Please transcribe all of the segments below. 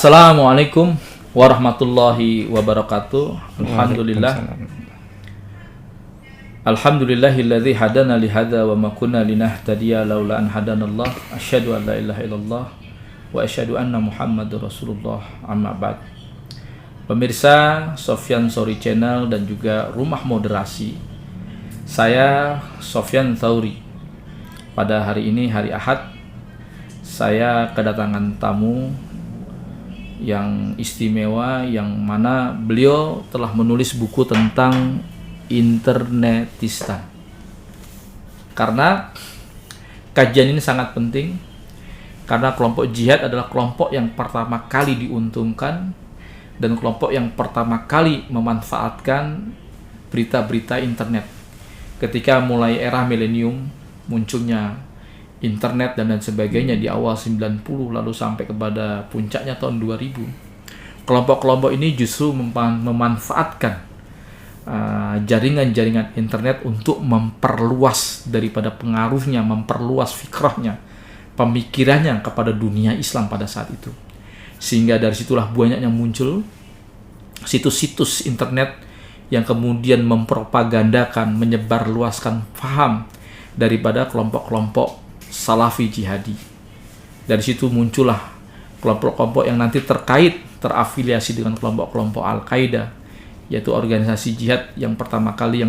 Assalamualaikum warahmatullahi wabarakatuh. Alhamdulillahilladzi hadana li hadza wa ma kunna linahtadiya laula an hadanallah. Asyhadu an la ilaha illallah wa asyhadu anna Muhammadar Rasulullah. Amma ba'd. Pemirsa Sofyan Tsauri Channel dan juga Rumah Moderasi. Saya Sofyan Tsauri. Pada hari ini hari Ahad, saya kedatangan tamu yang istimewa, yang mana beliau telah menulis buku tentang internetistan. Karena kajian ini sangat penting, karena kelompok jihad adalah kelompok yang pertama kali diuntungkan dan kelompok yang pertama kali memanfaatkan berita-berita internet. Ketika mulai era milenium, munculnya internet dan lain sebagainya di awal 90 lalu sampai kepada puncaknya tahun 2000. Kelompok-kelompok ini justru memanfaatkan jaringan-jaringan internet untuk memperluas daripada pengaruhnya, memperluas fikrahnya, pemikirannya kepada dunia Islam pada saat itu. Sehingga dari situlah banyak yang muncul situs-situs internet yang kemudian mempropagandakan, menyebarluaskan paham daripada kelompok-kelompok Salafi jihadi. Dari situ muncullah kelompok-kelompok yang nanti terafiliasi dengan kelompok-kelompok Al-Qaeda, yaitu organisasi jihad yang pertama kali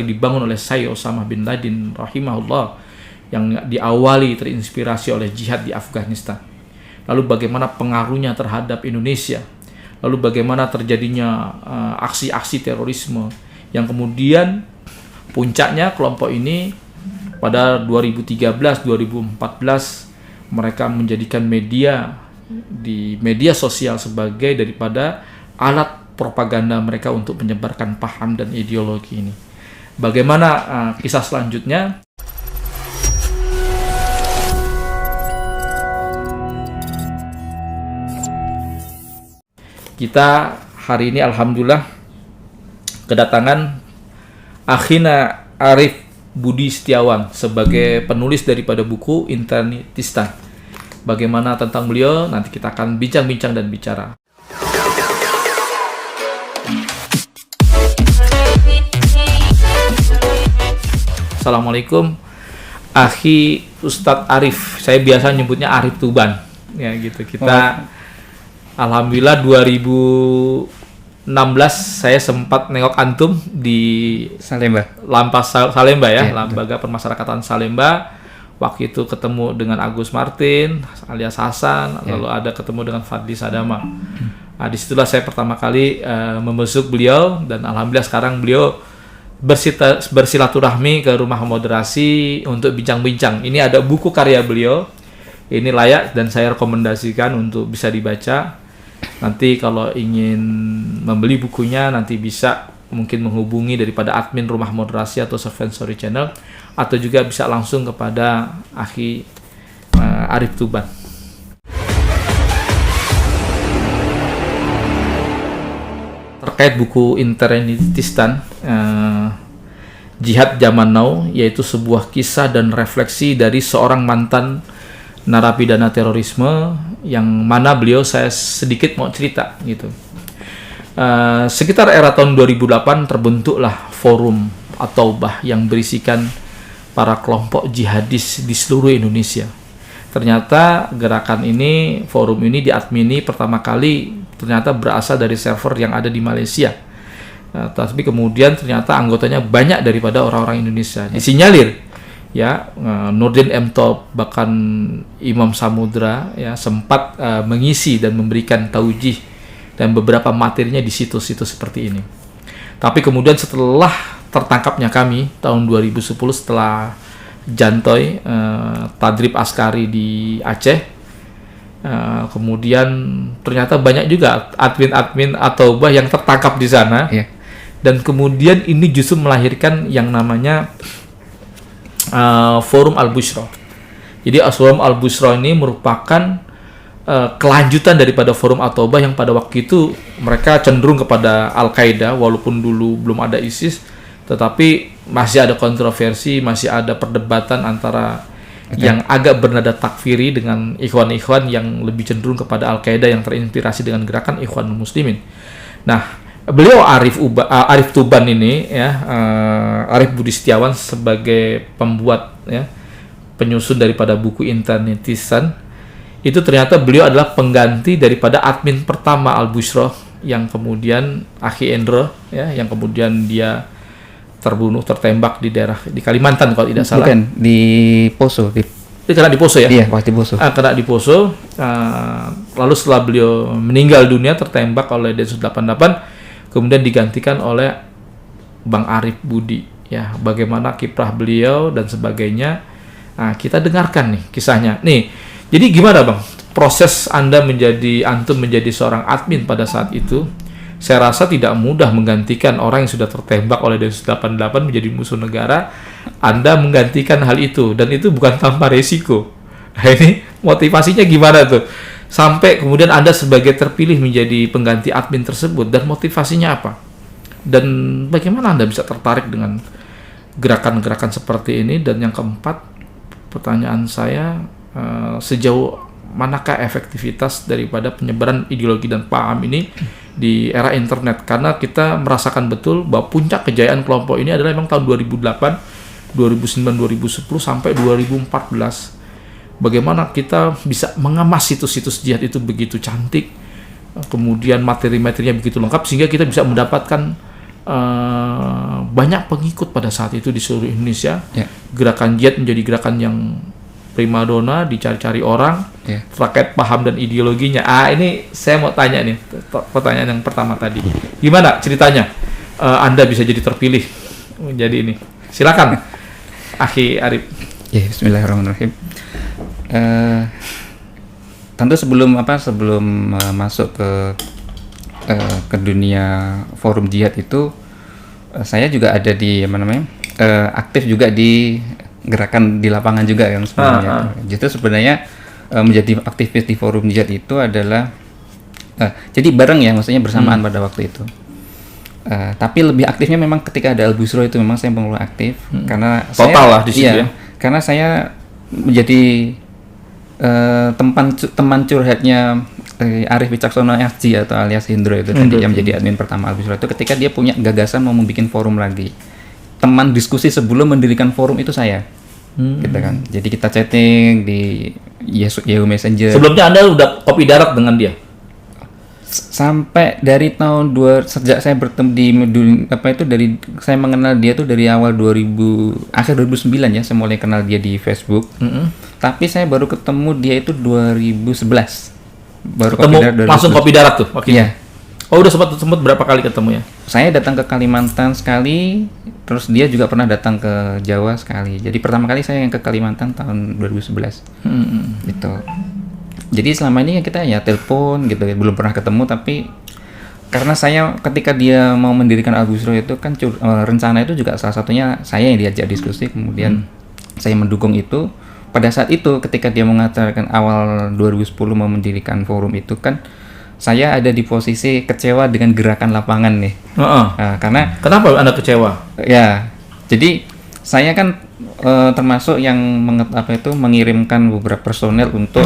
dibangun oleh Syekh Osama bin Laden rahimahullah, yang diawali terinspirasi oleh jihad di Afghanistan. Lalu bagaimana pengaruhnya terhadap Indonesia, lalu bagaimana terjadinya aksi-aksi terorisme yang kemudian puncaknya kelompok ini pada 2013-2014 mereka menjadikan media sosial sebagai daripada alat propaganda mereka untuk menyebarkan paham dan ideologi ini. Bagaimana kisah selanjutnya? Kita hari ini alhamdulillah kedatangan Akhina Arif Budi Setiawan sebagai penulis daripada buku Internetistan. Bagaimana tentang beliau? Nanti kita akan bincang-bincang dan bicara. Assalamualaikum, Akhi Ustadz Arif. Saya biasa nyebutnya Arif Tuban. Ya gitu. Kita alhamdulillah 2016 saya sempat nengok antum di Salemba, Lampas Salemba ya, Lembaga Permasyarakatan Salemba. Waktu itu ketemu dengan Agus Martin alias Hasan, lalu ada ketemu dengan Fadli Sadama. Nah, disitulah saya pertama kali membesuk beliau, dan alhamdulillah sekarang beliau bersilaturahmi ke Rumah Moderasi untuk bincang-bincang. Ini ada buku karya beliau, ini layak dan saya rekomendasikan untuk bisa dibaca. Nanti kalau ingin membeli bukunya nanti bisa mungkin menghubungi daripada admin Rumah Moderasi atau Sofyan Tsauri Channel, atau juga bisa langsung kepada Akhi Arif Tuban. Terkait buku Internetistan Jihad Zaman Now, yaitu sebuah kisah dan refleksi dari seorang mantan narapidana terorisme, yang mana beliau saya sedikit mau cerita gitu. Sekitar era tahun 2008 terbentuklah forum At-Taubah yang berisikan para kelompok jihadis di seluruh Indonesia. Ternyata gerakan ini, forum ini diadmini pertama kali ternyata berasal dari server yang ada di Malaysia. Tapi kemudian ternyata anggotanya banyak daripada orang-orang Indonesia. Disinyalir ya, Nurdin M. Top bahkan Imam Samudra ya sempat mengisi dan memberikan taujih dan beberapa materinya di situs-situs seperti ini. Tapi kemudian setelah tertangkapnya kami tahun 2010 setelah Jantoy Tadrib Askari di Aceh, kemudian ternyata banyak juga admin-admin At-Taubah yang tertangkap di sana, dan kemudian ini justru melahirkan yang namanya Forum Al-Bushra. Jadi Forum Al-Bushra ini merupakan kelanjutan daripada Forum At-Taubah yang pada waktu itu mereka cenderung kepada Al-Qaeda, walaupun dulu belum ada ISIS, tetapi masih ada kontroversi, masih ada perdebatan antara yang agak bernada takfiri dengan ikhwan-ikhwan yang lebih cenderung kepada Al-Qaeda yang terinspirasi dengan gerakan Ikhwanul Muslimin. Nah, beliau Arif Tuban ini ya, Arif Budi Setiawan sebagai pembuat ya, penyusun daripada buku Internetisan, itu ternyata beliau adalah pengganti daripada admin pertama Al-Bushra yang kemudian Akhi Endro ya, yang kemudian dia tertembak di daerah di Kalimantan kalau tidak salah. Bukan, di Poso. Kena di Poso ya? Iya, waktu di Poso. Kena di Poso. Lalu setelah beliau meninggal dunia tertembak oleh Densus 88, kemudian digantikan oleh Bang Arif Budi. Ya, bagaimana kiprah beliau dan sebagainya. Nah, kita dengarkan nih kisahnya. Nih, jadi gimana Bang? Proses antum menjadi seorang admin pada saat itu. Saya rasa tidak mudah menggantikan orang yang sudah tertembak oleh Densus 88 menjadi musuh negara. Anda menggantikan hal itu, dan itu bukan tanpa resiko. Nah, ini motivasinya gimana tuh? Sampai kemudian Anda sebagai terpilih menjadi pengganti admin tersebut, dan motivasinya apa? Dan bagaimana Anda bisa tertarik dengan gerakan-gerakan seperti ini? Dan yang keempat, pertanyaan saya, sejauh manakah efektivitas daripada penyebaran ideologi dan paham ini di era internet, karena kita merasakan betul bahwa puncak kejayaan kelompok ini adalah memang tahun 2008, 2009, 2010 sampai 2014. Bagaimana kita bisa mengemas situs-situs jihad itu begitu cantik, kemudian materi-materinya begitu lengkap sehingga kita bisa mendapatkan banyak pengikut pada saat itu di seluruh Indonesia. Gerakan jihad menjadi gerakan yang primadona, dicari-cari orang terkait paham dan ideologinya. Ini saya mau tanya nih, pertanyaan yang pertama tadi. Gimana ceritanya Anda bisa jadi terpilih menjadi ini? Silakan, Akhi Arif. Ya, bismillahirrahmanirrahim. Tentu sebelum masuk ke dunia forum jihad itu, saya juga ada di aktif juga di gerakan di lapangan juga kan sebenarnya. Justru sebenarnya menjadi aktivis di forum jihad itu adalah jadi bareng ya, maksudnya bersamaan pada waktu itu. Tapi lebih aktifnya memang ketika ada Al-Bushra itu memang saya mulai aktif karena total lah di situ ya. Karena saya menjadi teman curhatnya Arif Wicaksono SG atau alias Hendro itu tadi yang menjadi admin pertama Al-Bushra itu, ketika dia punya gagasan mau membuat forum lagi. Teman diskusi sebelum mendirikan forum itu saya, gitu kan. Jadi kita chatting di Yahoo Messenger. Sebelumnya Anda udah kopi darat dengan dia? Sampai dari sejak saya bertemu dari saya mengenal dia tuh dari awal akhir 2009 ya, saya mulai kenal dia di Facebook. Tapi saya baru ketemu dia itu 2011. Baru ketemu langsung kopi darat tuh waktu iya. Oh, udah sempat berapa kali ketemu ya? Saya datang ke Kalimantan sekali, terus dia juga pernah datang ke Jawa sekali. Jadi pertama kali saya yang ke Kalimantan tahun 2011. Gitu. Jadi selama ini kita ya telepon gitu, belum pernah ketemu, tapi karena saya ketika dia mau mendirikan Al-Bushra itu kan rencana itu juga salah satunya saya yang diajak diskusi, kemudian saya mendukung itu. Pada saat itu ketika dia mengatakan awal 2010 mau mendirikan forum itu kan, saya ada di posisi kecewa dengan gerakan lapangan nih. Karena kenapa Anda kecewa? Ya, jadi saya kan termasuk yang mengirimkan beberapa personel untuk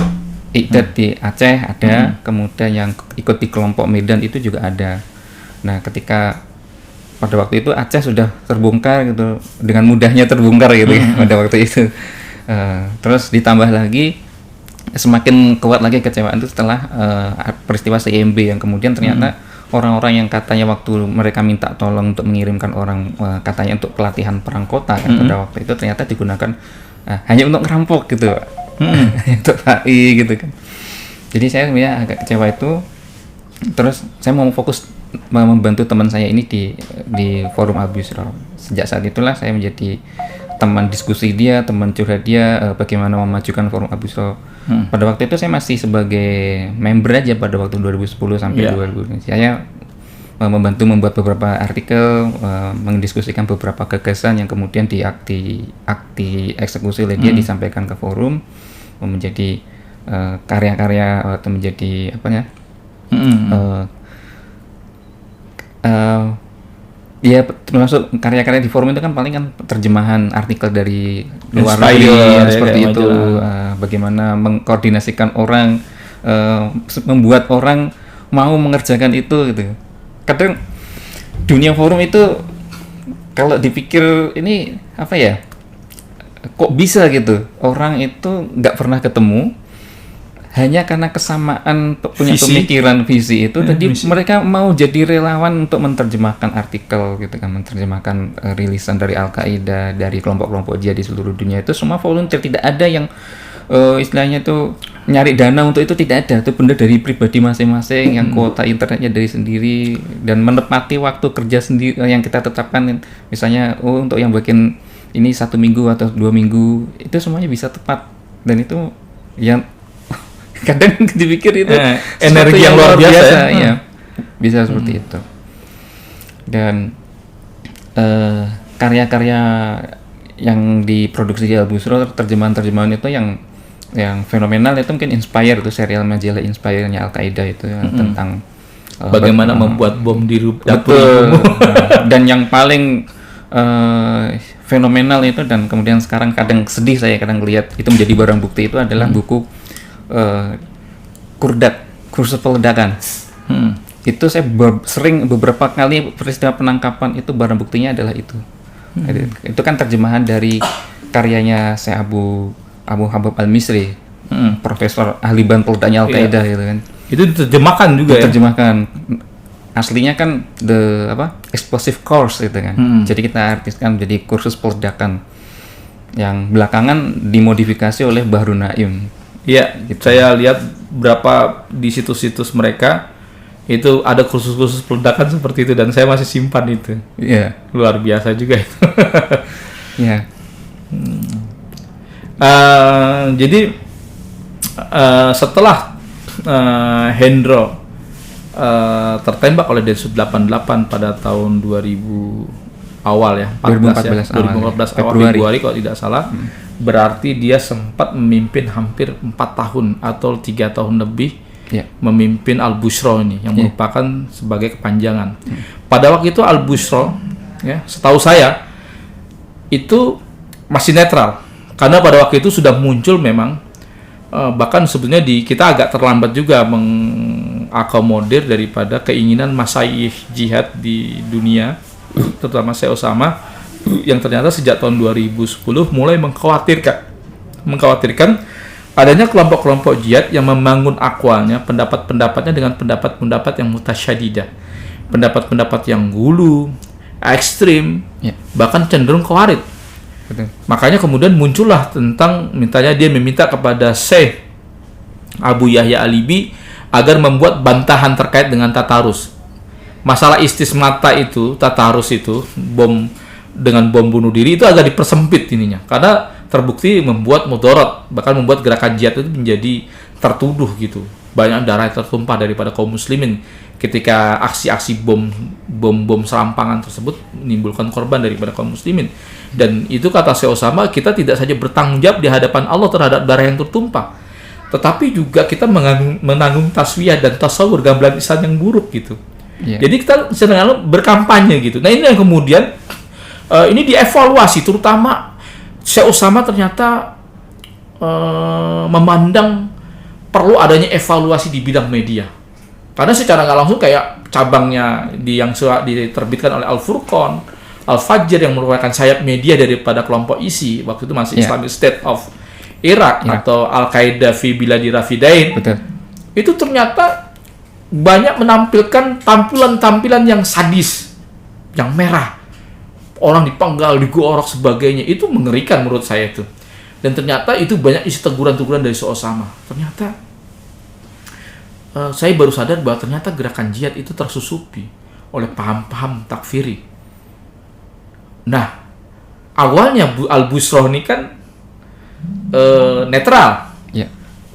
ikut di Aceh ada, kemudian yang ikut di kelompok Medan itu juga ada. Nah, ketika pada waktu itu Aceh sudah terbongkar gitu, dengan mudahnya terbongkar gitu pada waktu itu. Terus ditambah lagi semakin kuat lagi kecewaan itu setelah peristiwa CIMB yang kemudian ternyata orang-orang yang katanya waktu mereka minta tolong untuk mengirimkan orang katanya untuk pelatihan perang kota kan pada waktu itu ternyata digunakan hanya untuk ngerampok gitu, untuk HI gitu kan. Jadi saya sebenarnya agak kecewa itu. Terus saya mau fokus membantu teman saya ini di forum Al-Bushra. Sejak saat itulah saya menjadi teman diskusi dia, teman curhat dia, bagaimana memajukan forum Al-Bushra. Pada waktu itu saya masih sebagai member aja pada waktu 2010 sampai 2000. Saya membantu membuat beberapa artikel, mendiskusikan beberapa gagasan yang kemudian eksekusi oleh dia disampaikan ke forum, menjadi karya-karya atau menjadi ya termasuk karya-karya di forum itu kan paling kan terjemahan artikel dari luar Inspire, negeri ya, seperti kayak itu, majalah. bagaimana mengkoordinasikan orang, membuat orang mau mengerjakan itu gitu. Kadang dunia forum itu kalau dipikir ini apa ya, kok bisa gitu orang itu nggak pernah ketemu hanya karena kesamaan punya Visi. pemikiran visi itu, jadi visi. mereka mau jadi relawan untuk menerjemahkan artikel gitu kan, menerjemahkan rilisan dari Al-Qaeda, dari kelompok-kelompok jihad di seluruh dunia. Itu semua volunteer, tidak ada yang istilahnya itu nyari dana untuk itu, tidak ada. Itu benar dari pribadi masing-masing, yang kuota internetnya dari sendiri, dan menepati waktu kerja sendiri yang kita tetapkan. Misalnya untuk yang bikin ini 1 minggu atau 2 minggu, itu semuanya bisa tepat, dan itu yang kadang dipikir itu energi yang luar biasa ya. Bisa seperti itu. Dan karya-karya yang diproduksi di Al-Bushra, terjemahan-terjemahan itu yang fenomenal itu mungkin Inspire, itu serial majalah Inspire-nya Al-Qaeda itu tentang bagaimana membuat bom di dapur. betul. Dan yang paling fenomenal itu, dan kemudian sekarang kadang sedih saya kadang lihat itu menjadi barang bukti, itu adalah buku Kurdat, kursus peledakan. Itu saya sering beberapa kali peristiwa penangkapan itu barang buktinya adalah itu. Itu kan terjemahan dari karyanya saya Abu Habab Al-Misri, profesor ahli bahan peledaknya Al-Qaeda gitu kan. Itu diterjemahkan juga ya. Diterjemahkan. Aslinya kan explosive course gitu kan. Jadi kita artiskan menjadi kursus peledakan yang belakangan dimodifikasi oleh Bahru Naim. Iya, saya lihat berapa di situs-situs mereka itu ada kursus-kursus peledakan seperti itu, dan saya masih simpan itu. Iya. Luar biasa juga itu. Iya. Jadi setelah Hendro tertembak oleh Densus 88 pada tahun 2000 awal ya, 2014 awal Februari kalau tidak salah. Berarti dia sempat memimpin hampir 4 tahun atau 3 tahun lebih memimpin Al-Bushra ini, yang merupakan sebagai kepanjangan. Pada waktu itu Al-Bushra, ya, setahu saya itu masih netral, karena pada waktu itu sudah muncul memang bahkan sebenarnya kita agak terlambat juga mengakomodir daripada keinginan masaih jihad di dunia, terutama Syekh Osama, yang ternyata sejak tahun 2010 mulai mengkhawatirkan adanya kelompok-kelompok jihad yang membangun akwalnya, pendapat-pendapatnya dengan pendapat-pendapat yang mutasyadidah, pendapat-pendapat yang gulu, ekstrim, bahkan cenderung khawarij. Makanya kemudian muncullah tentang dia meminta kepada Syekh Abu Yahya Alibi agar membuat bantahan terkait dengan tatarus. Masalah istismata itu, tatarus itu, bom bunuh diri itu agak dipersempit ininya, karena terbukti membuat mudarat, bahkan membuat gerakan jihad itu menjadi tertuduh gitu. Banyak darah yang tertumpah daripada kaum muslimin ketika aksi-aksi bom serampangan tersebut menimbulkan korban daripada kaum muslimin. Dan itu kata Syekh Osama, kita tidak saja bertanggung jawab di hadapan Allah terhadap darah yang tertumpah, tetapi juga kita menanggung taswiyah dan tasawur gambaran Islam yang buruk gitu. Jadi kita sedang berkampanye gitu. Nah ini yang kemudian ini dievaluasi, terutama Syekh Osama ternyata memandang perlu adanya evaluasi di bidang media, karena secara nggak langsung kayak cabangnya yang diterbitkan oleh Al-Furqan, Al-Fajr yang merupakan sayap media daripada kelompok ISI waktu itu masih Islamic State of Iraq atau Al-Qaeda fi Biladi Rafidain. Itu ternyata banyak menampilkan tampilan-tampilan yang sadis, yang merah, orang dipenggal, digorok sebagainya. Itu mengerikan menurut saya itu. Dan ternyata itu banyak isi teguran-teguran dari Syekh Osama. Ternyata saya baru sadar bahwa ternyata gerakan jihad itu tersusupi oleh paham-paham takfiri. Nah, awalnya Al-Bushra ini kan netral.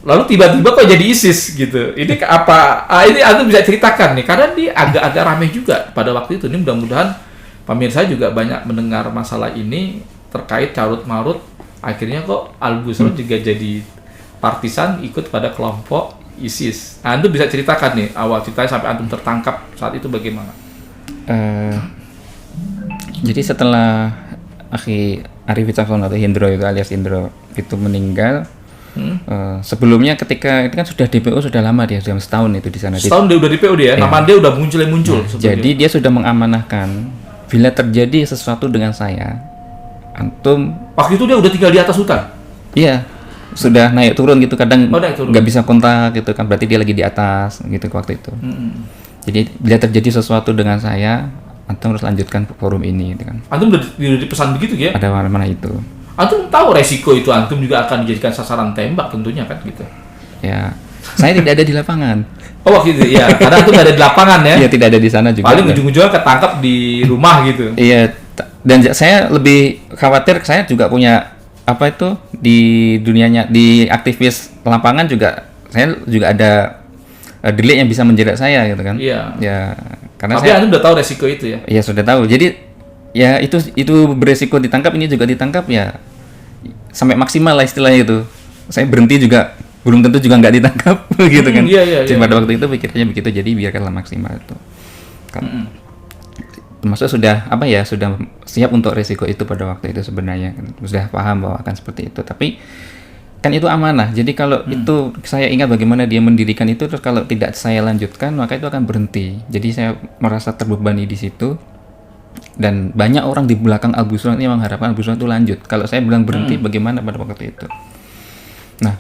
Lalu tiba-tiba kok jadi ISIS gitu. Ini apa? Ini Anda bisa ceritakan nih, karena dia agak-agak ramai juga pada waktu itu. Ini mudah-mudahan pemirsa juga banyak mendengar masalah ini terkait carut-marut. Akhirnya kok Al-Bushra juga jadi partisan ikut pada kelompok ISIS. Anda bisa ceritakan nih awal ceritanya sampai antum tertangkap saat itu bagaimana? Jadi setelah Akhi Arif Wicaksono atau Hendro itu alias Hendro itu meninggal, sebelumnya ketika itu kan sudah DPO sudah lama dia sudah setahun itu di sana. Setahun dia udah DPO dia, nama dia udah muncul. Jadi dia sudah mengamanahkan bila terjadi sesuatu dengan saya, antum. Waktu itu dia udah tinggal di atas hutan. Iya, sudah naik turun gitu kadang naik turun. nggak bisa kontak gitu kan, berarti dia lagi di atas gitu waktu itu. Jadi bila terjadi sesuatu dengan saya, antum harus lanjutkan forum ini gitu kan. Antum udah dipesan begitu ya? Ada mana itu. Antum tahu resiko itu, antum juga akan dijadikan sasaran tembak tentunya kan gitu. Ya, saya tidak ada di lapangan. Oh waktu itu ya, karena antum nggak ada di lapangan ya? Iya, tidak ada di sana juga. Paling ujung-ujungnya ketangkap di rumah gitu. Iya, dan saya lebih khawatir, saya juga punya apa itu di dunianya, di aktivis lapangan juga, saya juga ada delik yang bisa menjerat saya gitu kan. Iya. Ya, karena tapi antum udah tahu resiko itu ya? Iya, sudah tahu. Jadi ya itu beresiko ditangkap, ini juga ditangkap ya sampai maksimal lah istilahnya itu. Saya berhenti juga belum tentu juga nggak ditangkap gitu kan. Iya. Pada waktu itu pikirnya begitu, jadi biarkanlah maksimal itu. Termasuk sudah apa ya, sudah siap untuk resiko itu pada waktu itu sebenarnya kan. Sudah paham bahwa akan seperti itu. Tapi kan itu amanah. Jadi kalau itu saya ingat bagaimana dia mendirikan itu, terus kalau tidak saya lanjutkan maka itu akan berhenti. Jadi saya merasa terbebani di situ. Dan banyak orang di belakang Al Busra ini mengharapkan Al Busra itu lanjut. Kalau saya bilang berhenti, bagaimana pada waktu itu? Nah,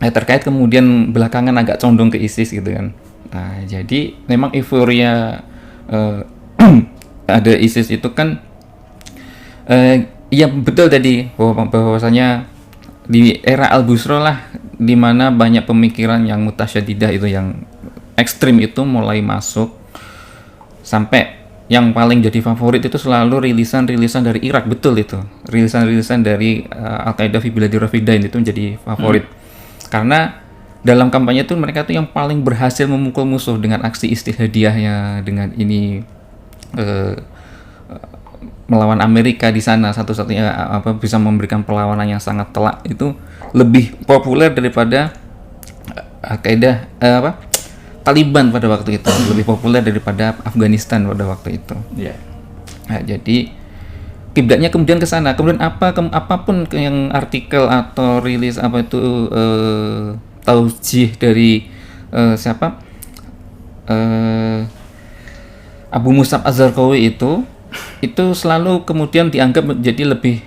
terkait kemudian belakangan agak condong ke ISIS gitu kan. Nah, jadi memang euforia ada ISIS itu kan, ya betul tadi bahwasanya di era Al Busra lah, di mana banyak pemikiran yang mutasyadidah itu, yang ekstrim itu mulai masuk. Sampai yang paling jadi favorit itu selalu rilisan dari Irak, betul itu. Rilisan dari Al-Qaeda fi Biladi Rafidain itu menjadi favorit. Karena dalam kampanye itu mereka tuh yang paling berhasil memukul musuh dengan aksi istihadiyahnya, dengan ini melawan Amerika di sana, satu-satunya bisa memberikan perlawanan yang sangat telak, itu lebih populer daripada Al-Qaeda Taliban pada waktu itu, lebih populer daripada Afghanistan pada waktu itu. Yeah. Nah, jadi kiblatnya kemudian ke sana. Kemudian apapun yang artikel atau rilis apa itu taujih dari siapa Abu Mus'ab Az-Zarqawi itu selalu kemudian dianggap menjadi lebih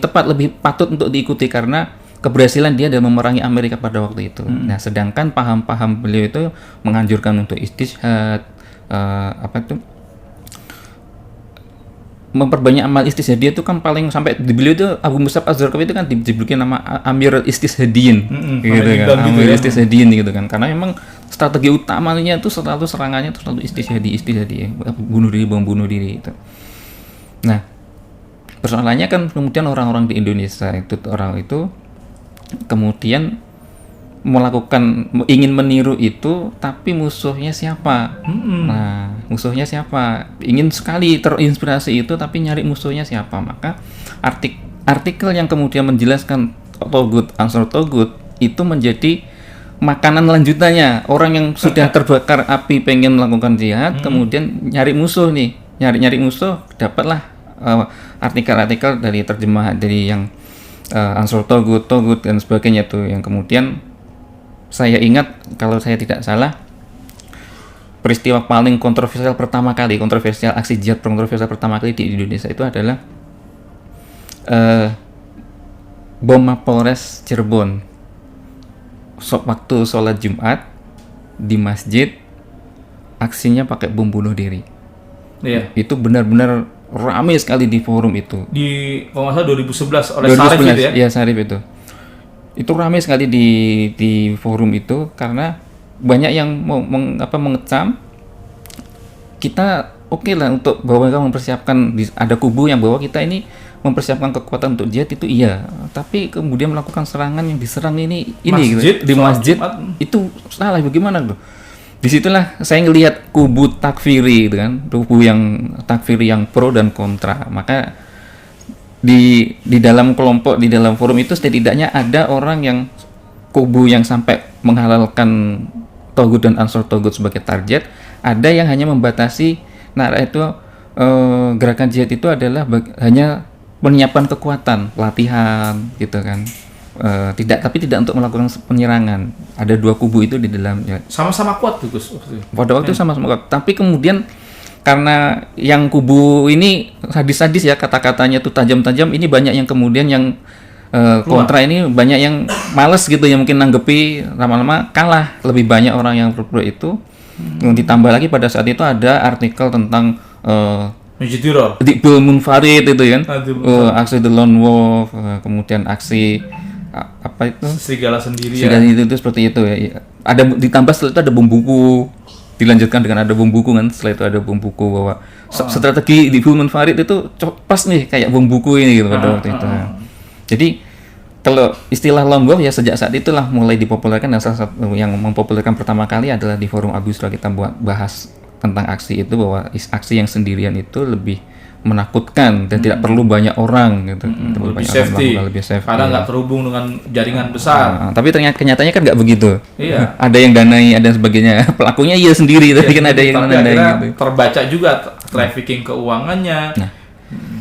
tepat, lebih patut untuk diikuti karena keberhasilan dia dalam memerangi Amerika pada waktu itu. Nah, sedangkan paham-paham beliau itu menganjurkan untuk istishad, memperbanyak amal istishadiyah itu kan paling sampai di beliau itu Abu Mus'ab Az-Zarqawi itu kan dijuluki nama Amir Istishadiyin, gitu kan, Amir Istishadiyin gitu kan, karena memang strategi utamanya itu selalu serangannya itu selalu istishadi, bunuh diri itu. Nah, persoalannya kan kemudian orang-orang di Indonesia itu kemudian ingin meniru itu, tapi musuhnya siapa? Nah, musuhnya siapa? Ingin sekali terinspirasi itu, tapi nyari musuhnya siapa? Maka artikel yang kemudian menjelaskan Togut, Ansor Togut itu menjadi makanan lanjutannya. Orang yang sudah terbakar api pengen melakukan jihad, kemudian nyari musuh nih, nyari musuh, dapatlah artikel-artikel dari terjemahan dari yang Ansor Togut dan sebagainya tuh, yang kemudian saya ingat kalau saya tidak salah peristiwa paling kontroversial aksi jihad kontroversial pertama kali di Indonesia itu adalah bom Mapolres Cirebon waktu sholat Jumat di masjid, aksinya pakai bom bunuh diri. Iya. Itu benar-benar ramai sekali di forum itu. Di kalau nggak salah 2011 oleh Sarif itu ya? Iya, Sarif itu. Itu ramai sekali di forum itu karena banyak yang mengecam. Kita oke lah untuk bahwa kita mempersiapkan, ada kubu yang bahwa kita ini mempersiapkan kekuatan untuk jihad itu iya, tapi kemudian melakukan serangan yang diserang ini gitu, di masjid itu salah, bagaimana tuh? Disitulah saya ngelihat kubu takfiri gitu kan, kubu yang takfiri yang pro dan kontra. Maka di dalam kelompok, di dalam forum itu setidaknya ada orang yang kubu yang sampai menghalalkan Togut dan Ansor Togut sebagai target, ada yang hanya membatasi itu gerakan jihad itu adalah hanya menyiapkan kekuatan, latihan gitu kan. Tapi tidak untuk melakukan penyerangan. Ada dua kubu itu di dalamnya. Sama-sama kuat tuh Gus waktu itu. Pada waktu itu sama-sama kuat. Tapi kemudian karena yang kubu ini sadis-sadis ya, kata-katanya tuh tajam-tajam, ini banyak yang kemudian yang kontra, ini banyak yang males gitu ya, mungkin nanggepi, lama-lama kalah. Lebih banyak orang yang pro itu. Ditambah lagi pada saat itu ada artikel tentang Diqbul Munfarid itu kan, aksi The Lone Wolf, kemudian aksi apa itu serigala sendiri itu seperti itu ya. Ada ditambah setelah itu ada bom buku, dilanjutkan dengan ada bom buku kan, setelah itu ada bom buku bahwa strategi Diqbul Munfarid itu pas nih kayak bom buku ini gitu pada waktu itu. Jadi kalau istilah lone wolf ya sejak saat itulah mulai dipopulerkan, dan salah satu yang mempopulerkan pertama kali adalah di forum Abu Yusra kita bahas tentang aksi itu, bahwa aksi yang sendirian itu lebih menakutkan dan tidak perlu banyak orang gitu. Lebih safety. Karena nggak terhubung dengan jaringan besar. Tapi ternyata kenyataannya kan nggak begitu. Iya. Ada yang danai, ada sebagainya. Pelakunya iya sendiri, tapi kan ada yang danai gitu. Terbaca juga trafficking keuangannya. Nah,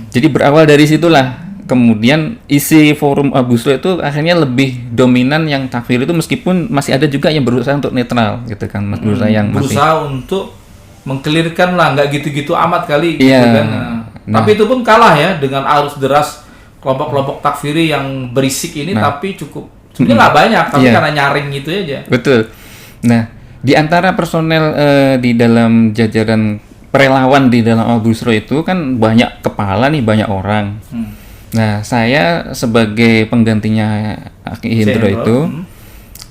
jadi berawal dari situlah kemudian isi forum Abu Yusra itu akhirnya lebih dominan yang takfir itu, meskipun masih ada juga yang berusaha untuk netral gitu kan, berusaha untuk mengkelirkan lah, nggak gitu-gitu amat kali gitu kan. Tapi itu pun kalah ya dengan arus deras kelompok-kelompok takfiri yang berisik ini. Tapi cukup sebenarnya nggak banyak, tapi karena nyaring gitu aja. Betul. Nah, di antara personel di dalam jajaran relawan di dalam Abu Yusra itu kan banyak kepala nih, banyak orang. Nah, saya sebagai penggantinya Aki Hendro itu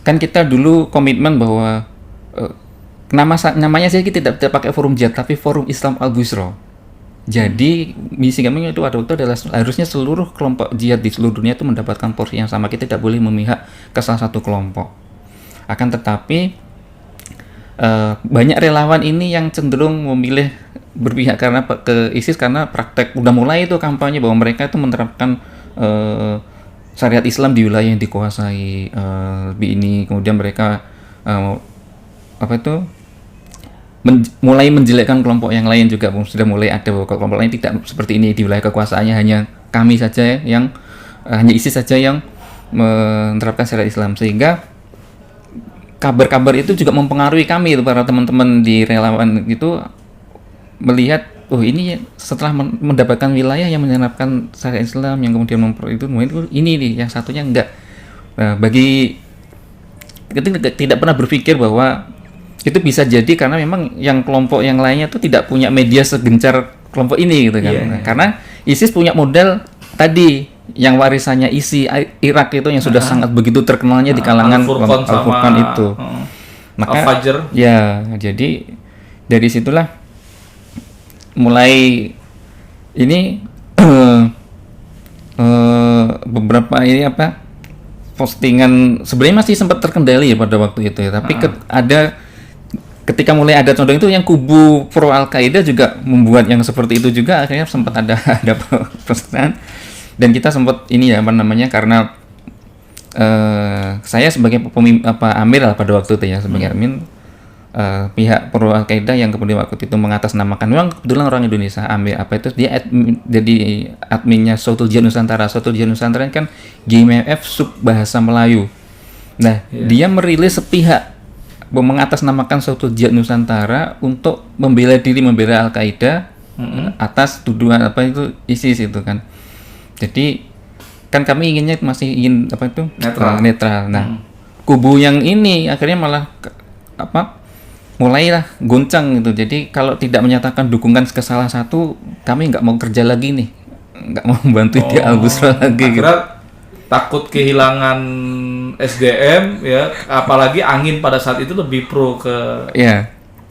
kan kita dulu komitmen bahwa namanya sih kita tidak pakai forum jihad, tapi forum Islam Abu Yusra. Jadi misi kami itu adalah harusnya seluruh kelompok jihad di seluruh dunia itu mendapatkan porsi yang sama. Kita tidak boleh memihak ke salah satu kelompok. Akan tetapi banyak relawan ini yang cenderung memilih berpihak karena ke ISIS, karena praktek udah mulai itu kampanye bahwa mereka itu menerapkan syariat Islam di wilayah yang dikuasai ini. Kemudian mereka mulai menjelekkan kelompok yang lain juga. Sudah mulai ada kelompok lain tidak seperti ini, di wilayah kekuasaannya hanya kami saja yang hanya ISIS saja yang menerapkan syariat Islam, sehingga kabar-kabar itu juga mempengaruhi kami itu, para teman-teman di relawan itu melihat ini setelah mendapatkan wilayah yang menerapkan syariat Islam yang kemudian ini nih, yang satunya enggak. Nah, bagi kita tidak pernah berpikir bahwa itu bisa jadi karena memang yang kelompok yang lainnya tuh tidak punya media segencar kelompok ini gitu kan. Karena ISIS punya model tadi yang warisannya Irak itu yang sudah sangat begitu terkenalnya di kalangan Al-Furqan itu. Maka Al-Fajr. Ya, jadi dari situlah mulai ini beberapa ini postingan sebenarnya masih sempat terkendali ya pada waktu itu ya, tapi ketika mulai ada condong itu, yang kubu pro Al-Qaeda juga membuat yang seperti itu juga, akhirnya sempat ada pesan. Dan kita sempat karena saya sebagai amir lah pada waktu itu ya, sebagai amin pihak pro Al-Qaeda yang kemudian waktu itu mengatasnamakan, memang kebetulan orang Indonesia, amir dia jadi adminnya Sautul Jihad Nusantara. Sautul Jihad Nusantara kan GMF sub bahasa Melayu. Nah, dia merilis sepihak mengatasnamakan Sautul Jihad Nusantara untuk membela Al-Qaeda atas tuduhan ISIS itu kan. Jadi kan kami inginnya masih ingin netral. Nah, kubu yang ini akhirnya malah mulailah goncang gitu. Jadi kalau tidak menyatakan dukungan ke salah satu, kami nggak mau kerja lagi nih, nggak mau membantu di Abu Yusra lagi gitu. Takut kehilangan SDM ya, apalagi angin pada saat itu lebih pro ke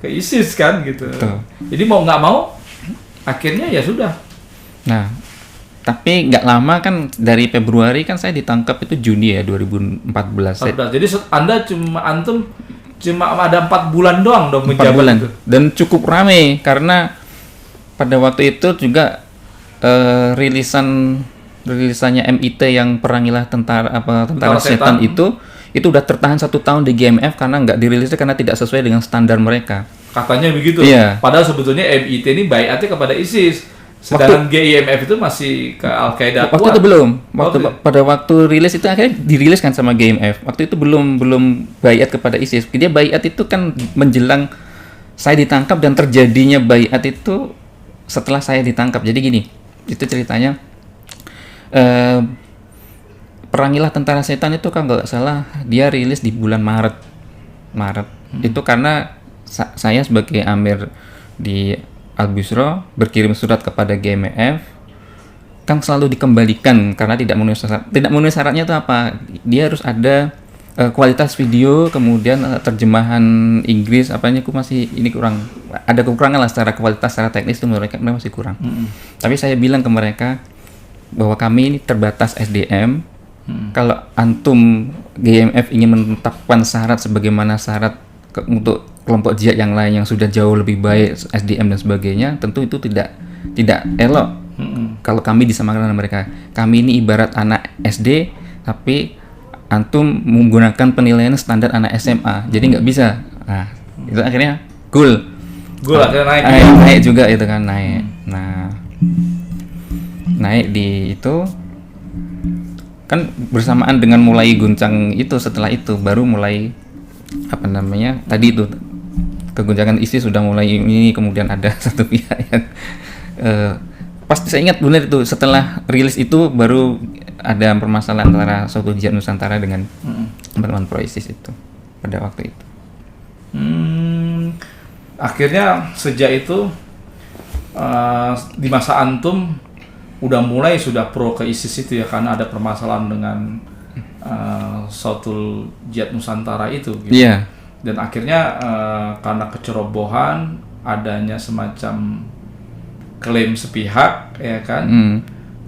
ISIS kan gitu. Betul. Jadi mau nggak mau akhirnya ya sudah. Nah, tapi nggak lama kan, dari Februari kan saya ditangkap itu Juni ya 2014. Jadi antum cuma ada 4 bulan doang dong menjabat itu. Dan cukup ramai karena pada waktu itu juga rilisannya MIT yang perangilah tentara setan itu itu udah tertahan 1 tahun di GMF karena nggak dirilisnya karena tidak sesuai dengan standar mereka. Katanya begitu. Iya. Padahal sebetulnya MIT ini baiatnya kepada ISIS. Sedangkan GIMF itu masih ke Al-Qaeda. Waktu itu belum. Pada waktu rilis itu akhirnya dirilis kan sama GMF. Waktu itu belum baiat kepada ISIS. Dia baiat itu kan menjelang saya ditangkap dan terjadinya baiat itu setelah saya ditangkap. Jadi gini, itu ceritanya Perangilah Tentara Setan itu kan nggak salah dia rilis di bulan Maret. Itu karena saya sebagai amir di Al-Bushra berkirim surat kepada GMF kan selalu dikembalikan karena tidak memenuhi syarat. Tidak memenuhi syaratnya itu apa? Dia harus ada kualitas video, kemudian terjemahan Inggris apanya aku masih ini kurang, ada kekurangan lah secara kualitas, secara teknis itu mereka masih kurang. Tapi saya bilang ke mereka bahwa kami ini terbatas SDM. Kalau antum GMF ingin menetapkan syarat sebagaimana syarat untuk kelompok jihad yang lain yang sudah jauh lebih baik SDM dan sebagainya, tentu itu tidak elok. Kalau kami disamakan dengan mereka, kami ini ibarat anak SD tapi antum menggunakan penilaian standar anak SMA, jadi nggak bisa. Nah, itu akhirnya akhirnya naik juga itu kan naik. Nah, naik di itu kan bersamaan dengan mulai guncang itu, setelah itu baru mulai apa namanya tadi itu keguncangan ISIS sudah mulai ini, kemudian ada satu pihak yang pasti saya ingat benar itu setelah rilis itu baru ada permasalahan antara Sautul Jihad Nusantara dengan teman-teman pro ISIS itu pada waktu itu. Akhirnya sejak itu di masa antum udah mulai sudah pro ke ISIS itu ya, karena ada permasalahan dengan Sautul Jihad Nusantara itu gitu. Iya. Dan akhirnya karena kecerobohan, adanya semacam klaim sepihak ya kan,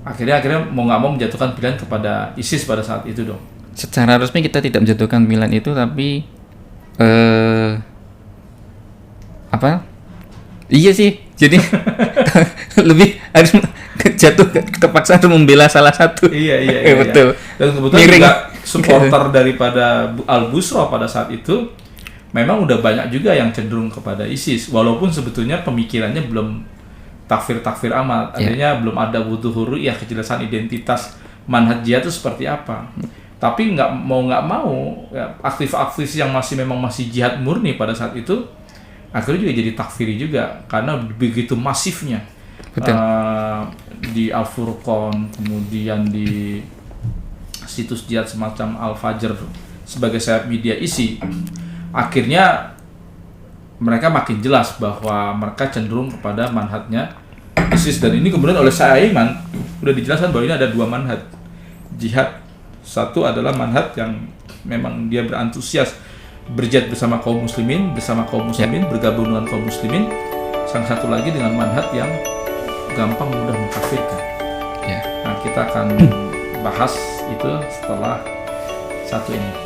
akhirnya mau nggak mau menjatuhkan pilihan kepada ISIS pada saat itu dong. Secara resmi kita tidak menjatuhkan pilihan itu, tapi iya sih, jadi lebih harus jatuh kepaksa untuk membela salah satu. Iya. Betul. Dan kebetulan juga supporter daripada Al-Bushra pada saat itu memang udah banyak juga yang cenderung kepada ISIS, walaupun sebetulnya pemikirannya belum takfir amat, artinya belum ada wuduh hurriyah, kejelasan identitas manhaj jihad itu seperti apa. Tapi nggak mau ya, aktif-aktif yang memang masih jihad murni pada saat itu akhirnya juga jadi takfiri juga karena begitu masifnya. Di Al-Furqan, kemudian di situs jihad semacam Al-Fajr sebagai sayap media isi, akhirnya mereka makin jelas bahwa mereka cenderung kepada manhajnya ISIS. Dan ini kemudian oleh Syaiman udah dijelaskan bahwa ini ada 2 manhaj jihad. Satu adalah manhaj yang memang dia berantusias berjihad bersama kaum muslimin, bergabung dengan kaum muslimin. Sang satu lagi dengan manhaj yang gampang mudah mengkafirkan. Nah, kita akan bahas itu setelah satu ini.